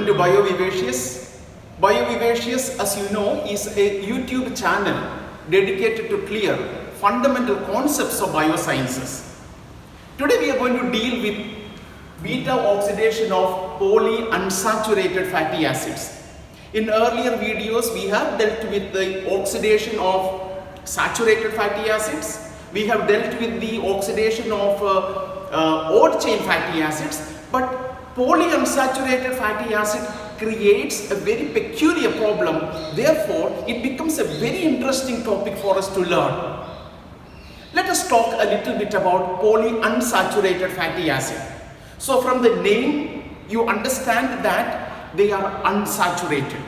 Welcome to BioVivacious. BioVivacious, as you know, is a YouTube channel dedicated to clear fundamental concepts of biosciences. Today we are going to deal with beta oxidation of polyunsaturated fatty acids. In earlier videos, we have dealt with the oxidation of saturated fatty acids. We have dealt with the oxidation of odd chain fatty acids, but polyunsaturated fatty acid creates a very peculiar problem. Therefore, it becomes a very interesting topic for us to learn. Let us talk a little bit about polyunsaturated fatty acid. So from the name, you understand that they are unsaturated.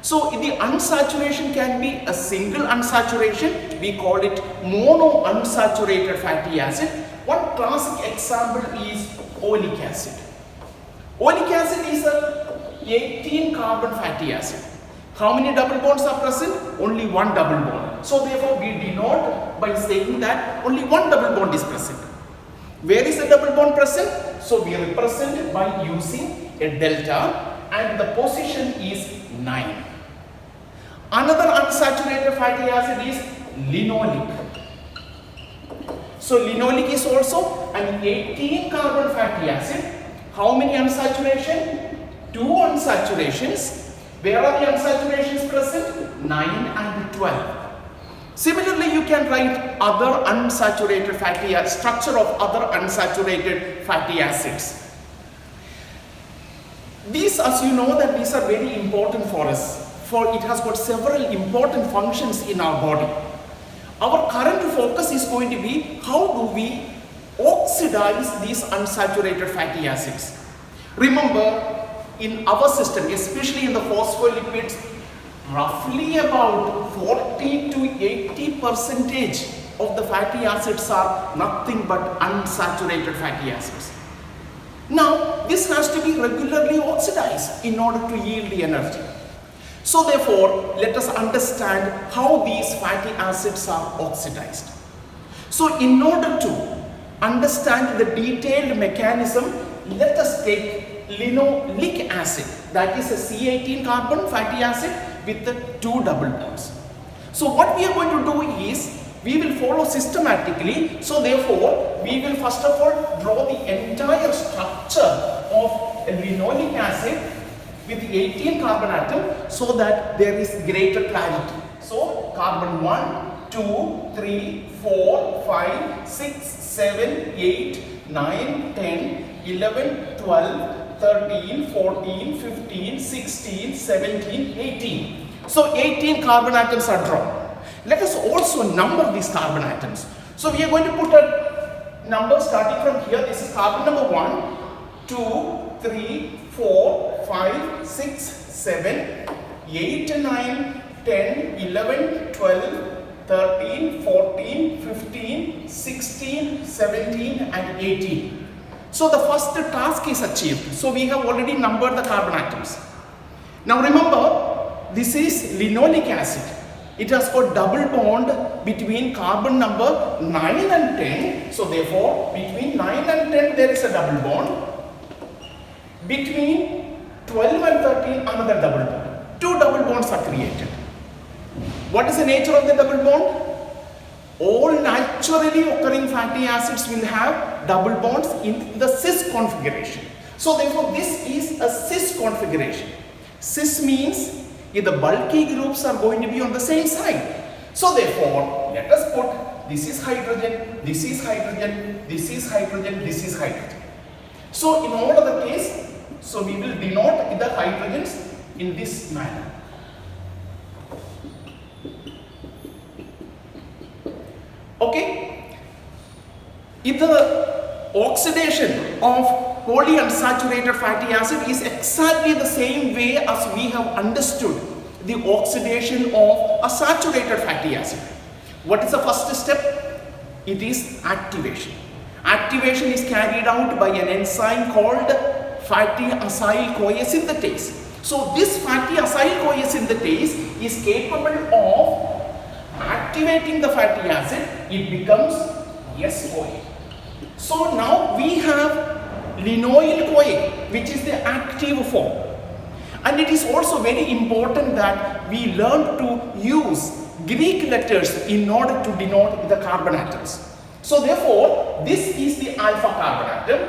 So the unsaturation can be a single unsaturation. We call it monounsaturated fatty acid. One classic example is oleic acid. Oleic acid is a 18 carbon fatty acid. How many double bonds are present? Only one double bond. So therefore we denote by saying that only one double bond is present. Where is the double bond present? So we represent by using a delta and the position is 9. Another unsaturated fatty acid is linoleic. So linoleic is also an 18 carbon fatty acid. How many unsaturation? 2 unsaturations. Where are the unsaturations present? 9 and 12. Similarly, you can write other unsaturated fatty acids, structure of other unsaturated fatty acids. These, as you know, that these are very important for us, for it has got several important functions in our body. Our current focus is going to be how do we oxidize these unsaturated fatty acids. Remember, in our system, especially in the phospholipids, roughly about 40 to 80% of the fatty acids are nothing but unsaturated fatty acids. Now, this has to be regularly oxidized in order to yield the energy. So therefore, let us understand how these fatty acids are oxidized. So in order to understand the detailed mechanism, let us take linoleic acid, that is a C18 carbon fatty acid with the 2 double bonds. So what we are going to do is, we will follow systematically. So therefore, we will first of all draw the entire structure of a linoleic acid with the 18 carbon atom so that there is greater clarity. So carbon 1, 2, 3, 4, 5, 6, 7, 8, 9, 10, 11, 12, 13, 14, 15, 16, 17, 18. So 18 carbon atoms are drawn. Let us also number these carbon atoms. So we are going to put a number starting from here. This is carbon number 1, 2, 3, 4, 5, 6, 7, 8, 9, 10, 11, 12, 13, 14, 15, 16, 17 and 18. So the first task is achieved. So we have already numbered the carbon atoms. Now remember, this is linoleic acid. It has got double bond between carbon number 9 and 10. So therefore, between 9 and 10 there is a double bond. Between 12 and 13 another double bond. 2 double bonds are created. What is the nature of the double bond? All naturally occurring fatty acids will have double bonds in the cis configuration. So therefore, this is a cis configuration. Cis means if the bulky groups are going to be on the same side. So therefore, let us put this is hydrogen, this is hydrogen, this is hydrogen, this is hydrogen. So in all other case, so we will denote the hydrogens in this manner. Okay, if the oxidation of polyunsaturated fatty acid is exactly the same way as we have understood the oxidation of a saturated fatty acid. What is the first step? It is activation. Activation is carried out by an enzyme called fatty acyl CoA synthetase. So this fatty acyl CoA synthetase is capable of activating the fatty acid. It becomes S-CoA. So now we have linoyl CoA, which is the active form. And it is also very important that we learn to use Greek letters in order to denote the carbon atoms. So therefore, this is the alpha carbon atom,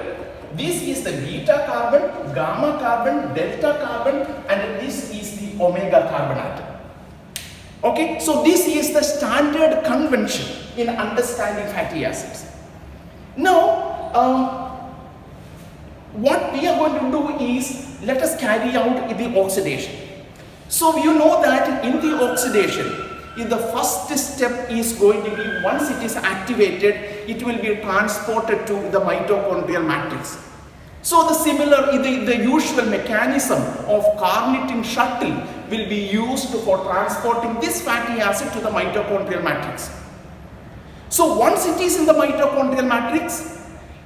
this is the beta carbon, gamma carbon, delta carbon, and this is the omega carbon atom. Okay, so this is the standard convention in understanding fatty acids. Now, what we are going to do is, let us carry out the oxidation. So you know that in the oxidation, the first step is going to be, once it is activated, it will be transported to the mitochondrial matrix. So the usual mechanism of Carnitine shuttle will be used for transporting this fatty acid to the mitochondrial matrix. So once it is in the mitochondrial matrix,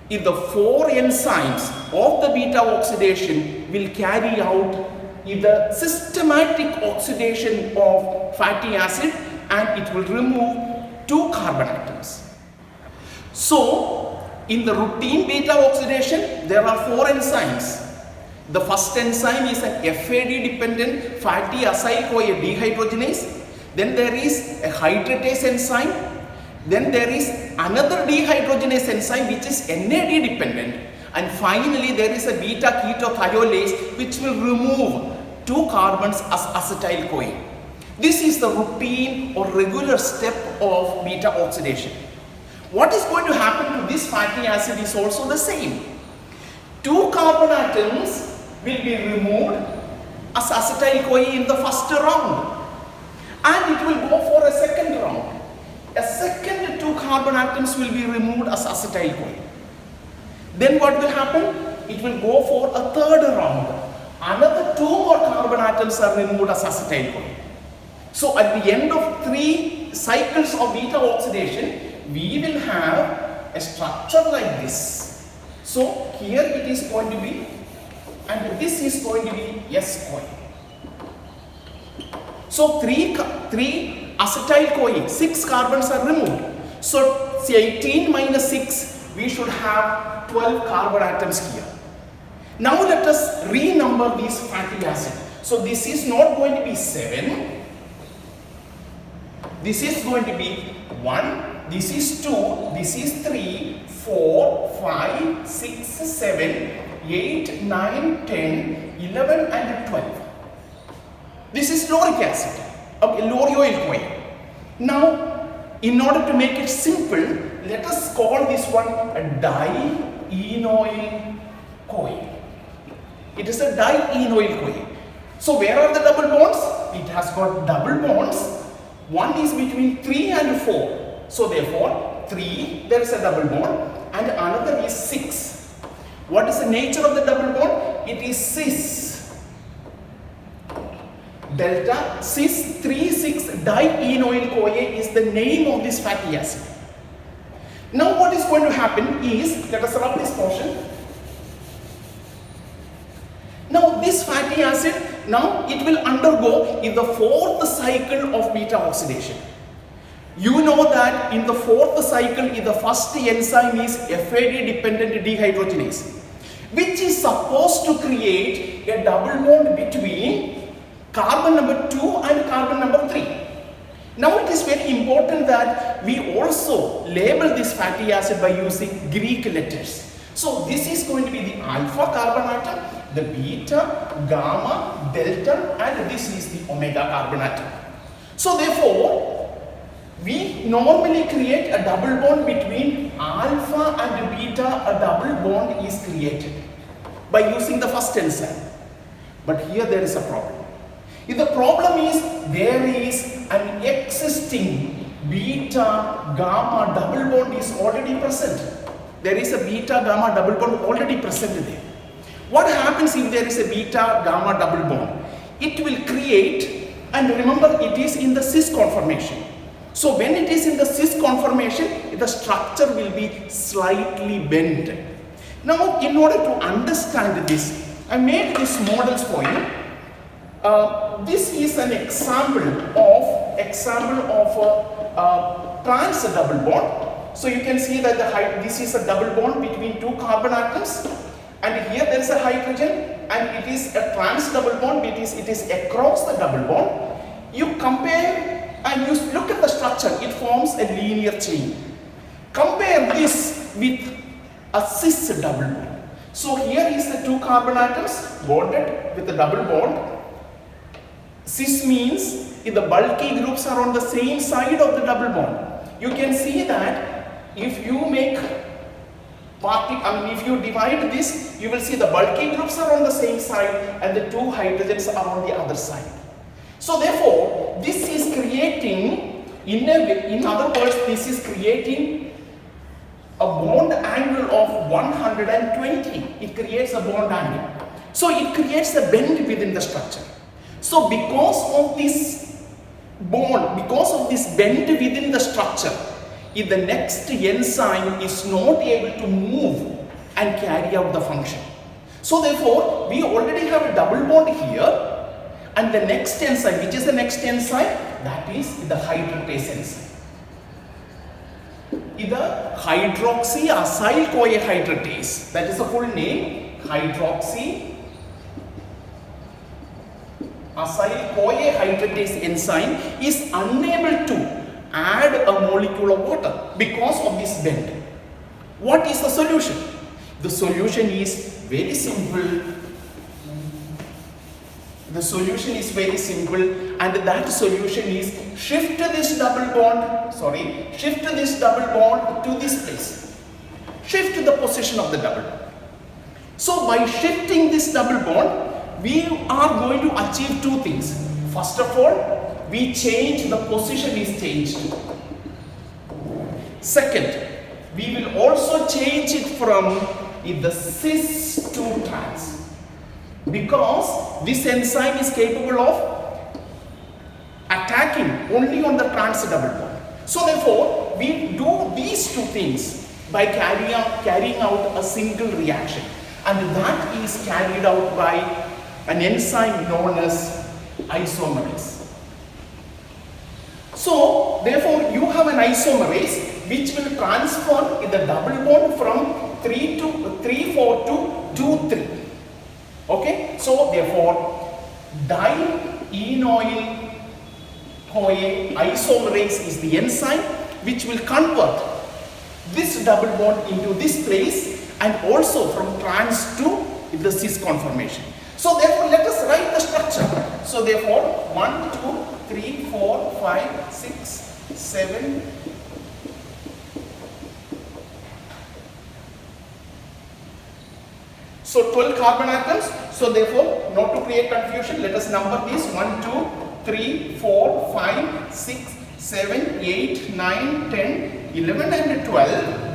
if the 4 enzymes of the beta oxidation will carry out the systematic oxidation of fatty acid, and it will remove 2 carbon atoms. So in the routine beta oxidation, there are 4 enzymes. The first enzyme is an FAD dependent fatty acyl-CoA dehydrogenase. Then there is a hydratase enzyme. Then there is another dehydrogenase enzyme which is NAD dependent. And finally there is a beta ketothiolase which will remove 2 carbons as acetyl-CoA. This is the routine or regular step of beta oxidation. What is going to happen to this fatty acid is also the same. 2 carbon atoms will be removed as acetyl-CoA in the first round, and it will go for a second round. A second 2 carbon atoms will be removed as acetyl-CoA. Then what will happen? It will go for a third round. Another 2 more carbon atoms are removed as acetyl-CoA. So at the end of 3 cycles of beta oxidation, we will have a structure like this. So here it is going to be, and this is going to be S-CoA. So 3 acetyl-CoA, 6 carbons are removed. So 18 minus 6, we should have 12 carbon atoms here. Now let us renumber these fatty acids. So this is not going to be 7. This is going to be 1, this is 2, this is 3, 4, 5, 6, 7, 8, 9, 10, 11 and 12. This is lauric acid, lauryl-CoA. Now, in order to make it simple, let us call this one a dienoyl-CoA. It is a dienoyl-CoA. So where are the double bonds? It has got double bonds. One is between 3 and 4. So therefore, 3, there is a double bond, and another is 6. What is the nature of the double bond? It is cis. Delta cis 3,6 dienoyl-CoA is the name of this fatty acid. Now what is going to happen is, let us rub this portion. Now this fatty acid, now it will undergo in the 4th cycle of beta oxidation. You know that in the 4th cycle, the first enzyme is FAD dependent dehydrogenase, which is supposed to create a double bond between carbon number 2 and carbon number 3. Now it is very important that we also label this fatty acid by using Greek letters. So this is going to be the alpha carbon atom, the beta, gamma, delta, and this is the omega carbon atom. So therefore, we normally create a double bond between alpha and beta. A double bond is created by using the first enzyme. But here there is a problem. If the problem is there is an existing beta gamma double bond is already present. There is a beta gamma double bond already present there. What happens if there is a beta gamma double bond? It will create, and remember it is in the cis conformation. So when it is in the cis conformation, the structure will be slightly bent. Now in order to understand this, I made these models for you. This is an example of trans double bond. So you can see that this is a double bond between 2 carbon atoms, and here there is a hydrogen, and it is a trans double bond, it is across the double bond. You compare and you look at the structure, it forms a linear chain. Compare this with a cis double bond. So here is the two carbon atoms bonded with a double bond. Cis means if the bulky groups are on the same side of the double bond. You can see that if you make if you divide this, you will see the bulky groups are on the same side and the two hydrogens are on the other side. So therefore, this is creating, in other words, this is creating a bond angle of 120. It creates a bond angle. So it creates a bend within the structure. So because of this bond, because of this bend within the structure, if the next enzyme is not able to move and carry out the function. So therefore, we already have a double bond here, and the next enzyme, which is the next enzyme? That is the hydratase enzyme. The hydroxyacyl CoA hydratase, that is the full name, hydroxyacyl CoA hydratase enzyme is unable to add a molecule of water because of this bend. What is the solution? The solution is very simple. The solution is very simple, and that solution is shift this double bond to this place. Shift the position of the double bond. So by shifting this double bond, we are going to achieve two things. First of all, we change, the position is changed. Second, we will also change it from the cis to trans, because this enzyme is capable of attacking only on the trans double bond. So therefore, we do these two things by carrying out a single reaction, and that is carried out by an enzyme known as isomerase. So therefore, you have an isomerase which will transfer the double bond from 3 to 4 to 2 3. Okay, so therefore, dienoyl CoA isomerase is the enzyme which will convert this double bond into this place, and also from trans to the cis conformation. So therefore, let us write the structure. So therefore, 1, 2, 3, 4, 5, 6, 7, so 12 carbon atoms. So therefore, not to create confusion, let us number these 1, 2, 3, 4, 5, 6, 7, 8, 9, 10, 11 and 12.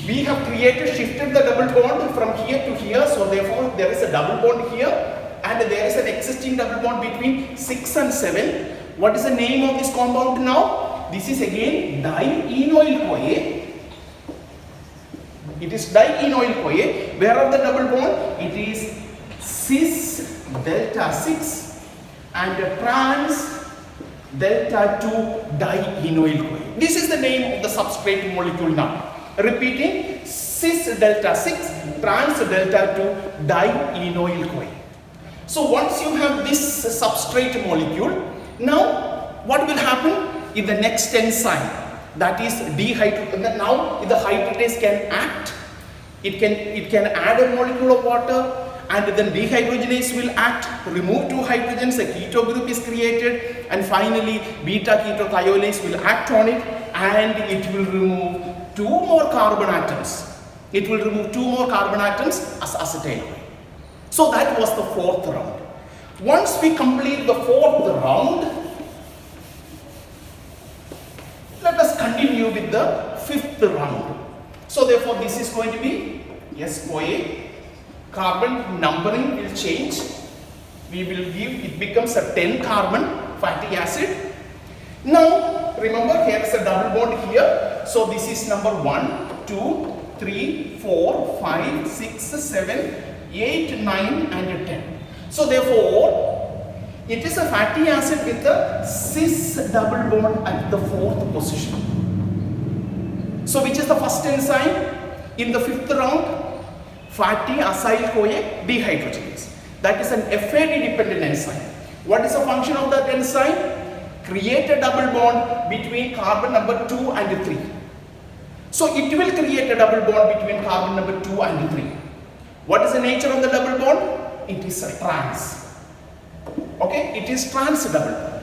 We have shifted the double bond from here to here. So therefore, there is a double bond here, and there is an existing double bond between 6 and 7. What is the name of this compound now? This is again dienoyl CoA. It is dienoyl CoA. Where are the double bond? It is cis delta 6 and trans delta 2 dienoyl CoA. This is the name of the substrate molecule now. Repeating, cis delta 6, trans delta 2 dienoyl CoA. So once you have this substrate molecule, now what will happen in the next enzyme, that is dehydratase. Now the hydratase can act, it can add a molecule of water, and then dehydrogenase will act, remove two hydrogens, a keto group is created, and finally beta ketothiolase will act on it, and it will remove two more carbon atoms. It will remove two more carbon atoms as acetyl. So that was the fourth round. Once we complete the fourth round, let us continue with the fifth round. So therefore, this is going to be S-CoA. Carbon numbering will change. We will give, it becomes a 10 carbon fatty acid. Now remember, here is a double bond here. So this is number 1, 2, 3, 4, 5, 6, 7, 8, 9 and 10. So therefore, it is a fatty acid with a cis double bond at the fourth position. So which is the first enzyme in the fifth round? Fatty acyl CoA dehydrogenase. That is an FAD dependent enzyme. What is the function of that enzyme? Create a double bond between carbon number 2 and 3. So it will create a double bond between carbon number 2 and 3. What is the nature of the double bond? It is a trans. Okay, it is trans double bond.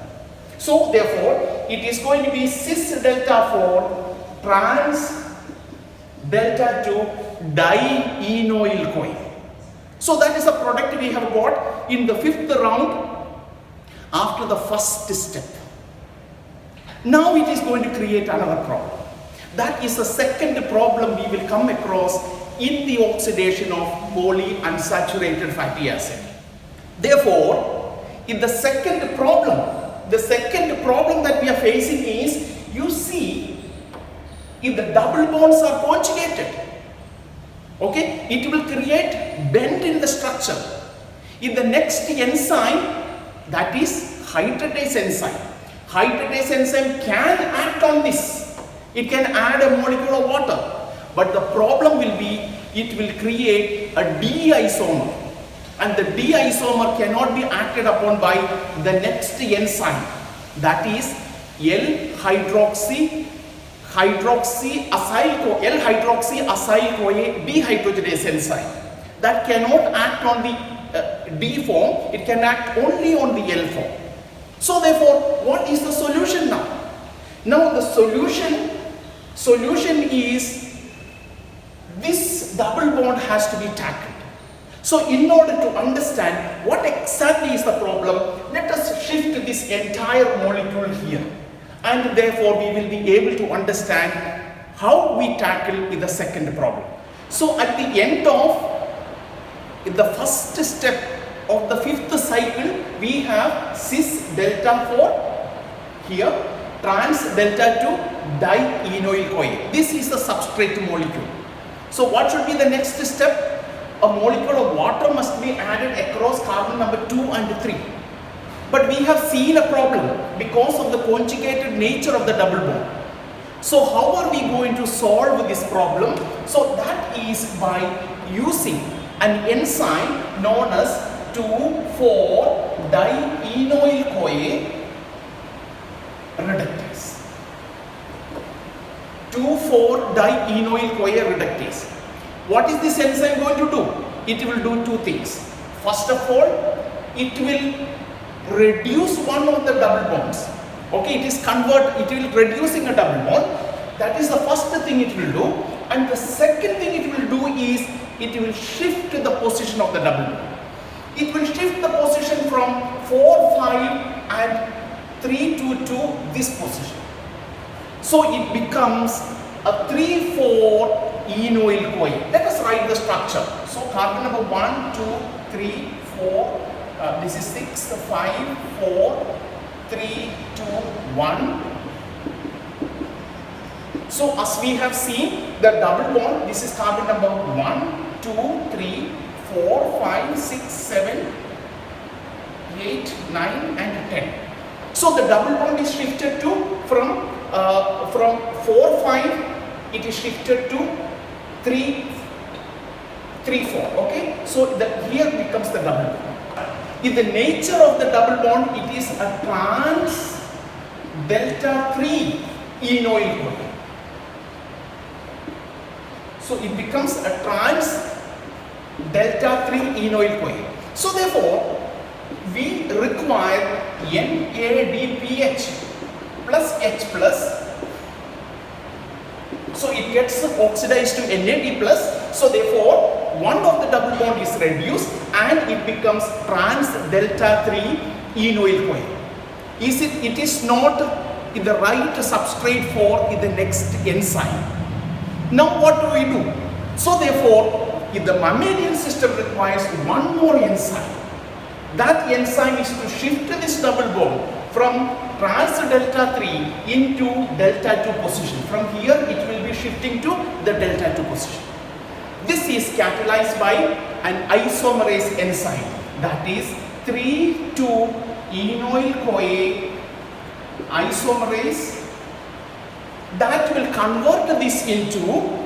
So therefore, it is going to be cis delta 4 trans delta 2 dienoyl CoA. So that is the product we have got in the 5th round after the first step. Now it is going to create another problem. That is the second problem we will come across in the oxidation of polyunsaturated fatty acid. Therefore, in the second problem that we are facing is, you see, if the double bonds are conjugated, okay, it will create bend in the structure. In the next enzyme, that is hydratase enzyme. Hydratase enzyme can act on this. It can add a molecule of water. But the problem will be, it will create a D-isomer. And the D-isomer cannot be acted upon by the next enzyme. That is L-hydroxy acyl-CoA dehydrogenase enzyme. That cannot act on the D form, it can act only on the L form. So therefore, what is the solution now? Now the solution is, this double bond has to be tackled. So in order to understand what exactly is the problem, let us shift this entire molecule here. And therefore we will be able to understand how we tackle the second problem. So at the end of the first step of the 5th cycle, we have cis delta 4 here, trans delta 2 dienoyl CoA. This is the substrate molecule. So what should be the next step? A molecule of water must be added across carbon number 2 and 3. But we have seen a problem because of the conjugated nature of the double bond. So how are we going to solve this problem? So that is by using an enzyme known as 2,4-dienoyl CoA reductase. 2,4-dienoyl CoA reductase. What is this enzyme going to do? It will do two things. First of all, it will reduce one of the double bonds. Okay, it will reducing a double bond. That is the first thing it will do. And the second thing it will do is, it will shift the position of the double bond. It will shift the position from 4, 5 and 3, 2 to this position. So it becomes a 3,4-enoyl CoA. Let us write the structure. So carbon number 1, 2, 3, 4. This is 6, 5, 4, 3, 2, 1. So as we have seen the double bond, this is carbon number 1, 2, 3, 4, 5, 6, 7, 8, 9 and 10. So the double bond is shifted to from 4, 5, it is shifted to 3, 4. Okay, so here becomes the double bond. In the nature of the double bond, it is a trans delta 3 enoyl CoA. So it becomes a trans delta 3 enoyl CoA. So therefore, we require NADPH plus H plus. So it gets oxidized to NAD plus. So therefore, one of the double bond is reduced and it becomes trans delta 3 enoyl CoA. It is not the right substrate for the next enzyme. Now what do we do? So therefore, if the mammalian system requires one more enzyme, that enzyme is to shift this double bond from trans delta 3 into delta 2 position. From here it will be shifting to the delta 2 position. This is catalyzed by an isomerase enzyme, that is 3,2-enoyl CoA isomerase, that will convert this into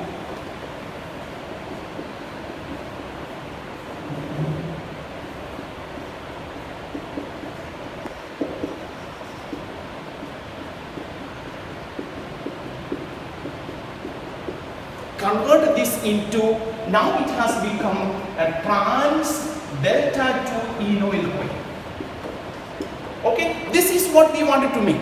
convert this into, now it has become a trans delta 2 enoyl-CoA. Okay, this is what we wanted to make.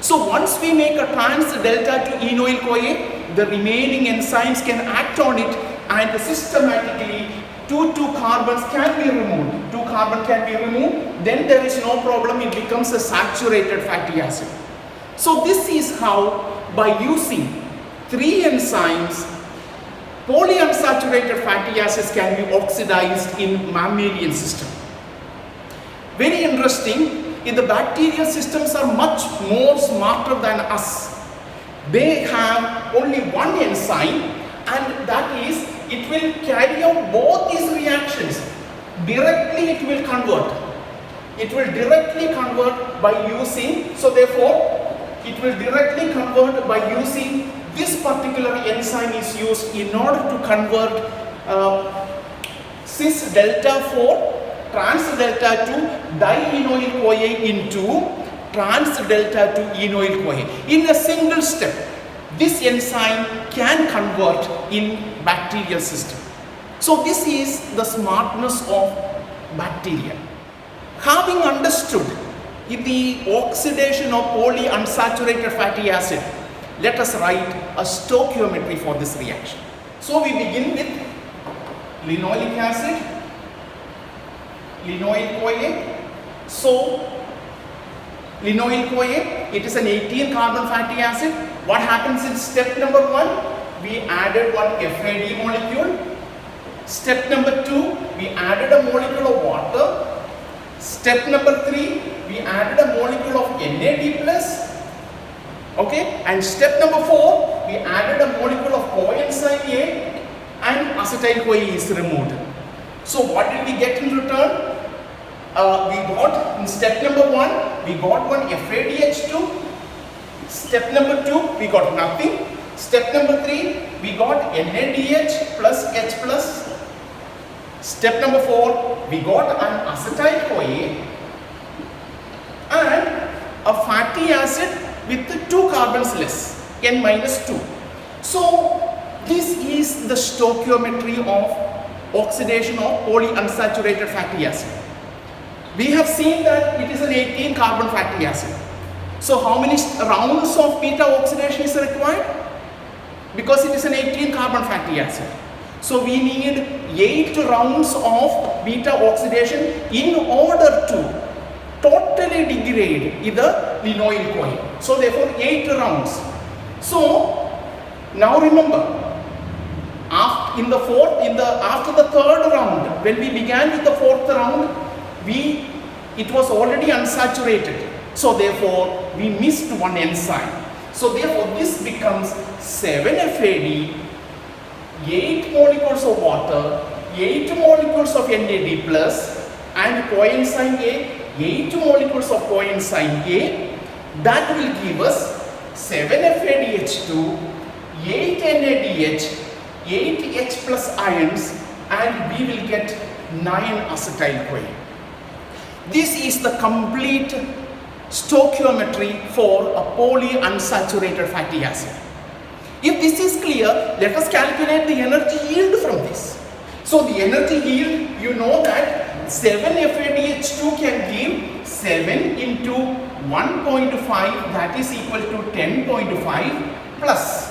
So once we make a trans delta 2 enoyl-CoA, the remaining enzymes can act on it and systematically two carbons can be removed. 2 carbon can be removed, then there is no problem, it becomes a saturated fatty acid. So this is how, by using 3 enzymes, polyunsaturated fatty acids can be oxidized in mammalian system. Very interesting, in the bacterial systems are much more smarter than us. They have only one enzyme, and that is, it will carry out both these reactions. Directly it will convert. It will directly convert by using, so therefore, it will directly convert by using this particular enzyme is used in order to convert cis delta 4 trans delta 2 dienoyl-CoA into trans delta 2 enoyl-CoA. In a single step, this enzyme can convert in bacterial system. So this is the smartness of bacteria. Having understood the oxidation of polyunsaturated fatty acid, let us write a stoichiometry for this reaction. So we begin with linoleic acid, linoyl-CoA. So linoyl-CoA, it is an 18 carbon fatty acid. What happens in step number 1? We added one FAD molecule. Step number 2, we added a molecule of water. Step number 3, we added a molecule of NAD+. Okay, and step number 4, we added a molecule of coenzyme A and acetyl-CoA is removed. So what did we get in return? We got, in step number 1, we got one FADH2. Step number 2, we got nothing. Step number 3, we got NADH plus H plus. Step number 4, we got an acetyl-CoA and a fatty acid with 2 carbons less, N minus 2. So this is the stoichiometry of oxidation of polyunsaturated fatty acid. We have seen that it is an 18 carbon fatty acid. So how many rounds of beta oxidation is required? Because it is an 18 carbon fatty acid. So we need 8 rounds of beta oxidation in order to totally degrade the linoyl-CoA. So therefore 8 rounds. So now remember, after the third round, when we began with the fourth round, it was already unsaturated. So therefore we missed one enzyme. So therefore this becomes 7 FAD, 8 molecules of water, 8 molecules of NAD plus and coenzyme A, 8 molecules of coenzyme A. That will give us 7 FADH2, 8 NADH, 8 H plus ions, and we will get 9 acetyl-CoA. This is the complete stoichiometry for a polyunsaturated fatty acid. If this is clear, let us calculate the energy yield from this. So the energy yield, you know that 7 FADH2 can give 7 into 1.5, that is equal to 10.5 plus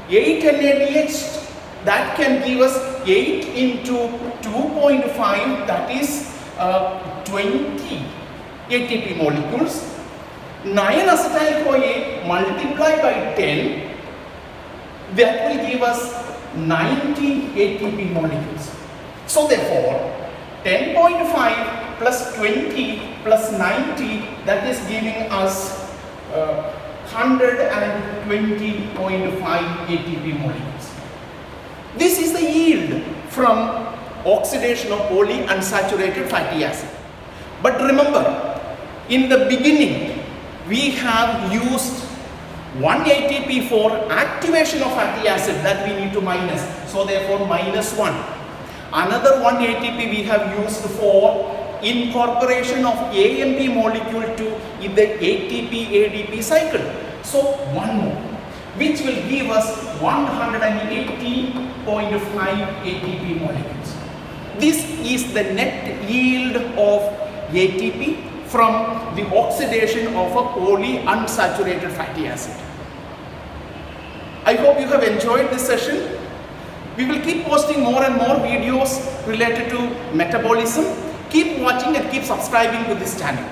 8 NADH, that can give us 8 into 2.5, that is 20 ATP molecules. 9 acetyl-CoA multiplied by 10, that will give us 90 ATP molecules. So therefore 10.5 plus 20 plus 90, that is giving us 120.5 ATP molecules. This is the yield from oxidation of polyunsaturated fatty acid. But remember, in the beginning we have used 1 ATP for activation of fatty acid, that we need to minus. So therefore minus 1. Another 1 ATP we have used for incorporation of AMP molecule to in the ATP ADP cycle. So 1 more. which will give us 118.5 ATP molecules. This is the net yield of ATP from the oxidation of a polyunsaturated fatty acid. I hope you have enjoyed this session. We will keep posting more and more videos related to metabolism. Keep watching and keep subscribing to this channel.